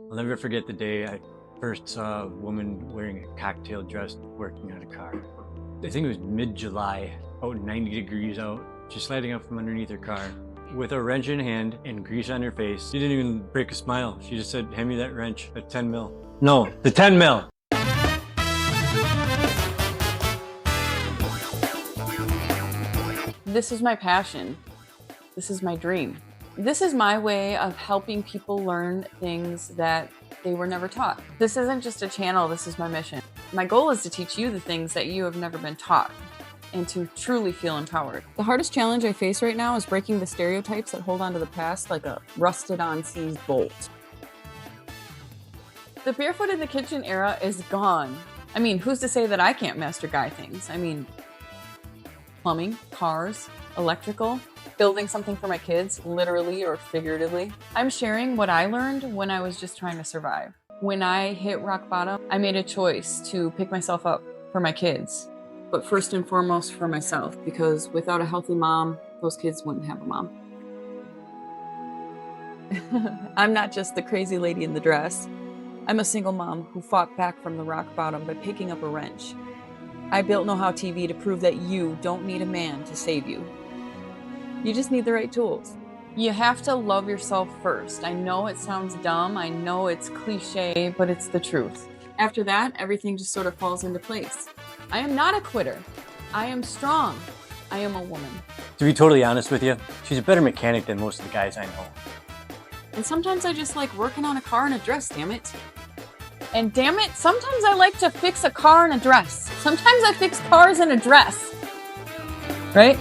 I'll never forget the day I first saw a woman wearing a cocktail dress working on a car. I think it was mid-July, about 90 degrees out. She's sliding up from underneath her car with a wrench in hand and grease on her face. She didn't even break a smile. She just said, "Hand me that wrench at 10 mil." No, the 10 mil. This is my passion. This is my dream. This is my way of helping people learn things that they were never taught. This isn't just a channel, this is my mission. My goal is to teach you the things that you have never been taught and to truly feel empowered. The hardest challenge I face right now is breaking the stereotypes that hold on to the past like a rusted-on seized bolt. The barefoot in the kitchen era is gone. I mean, who's to say that I can't master guy things? I mean, plumbing, cars, electrical, building something for my kids, literally or figuratively. I'm sharing what I learned when I was just trying to survive. When I hit rock bottom, I made a choice to pick myself up for my kids, but first and foremost for myself, because without a healthy mom, those kids wouldn't have a mom. I'm not just the crazy lady in the dress. I'm a single mom who fought back from the rock bottom by picking up a wrench. I built Know How TV to prove that you don't need a man to save you. You just need the right tools. You have to love yourself first. I know it sounds dumb, I know it's cliche, but it's the truth. After that, everything just sort of falls into place. I am not a quitter. I am strong. I am a woman. To be totally honest with you, she's a better mechanic than most of the guys I know. And sometimes I just like working on a car in a dress, damn it. And damn it, sometimes I like to fix a car in a dress. Sometimes I fix cars in a dress. Right?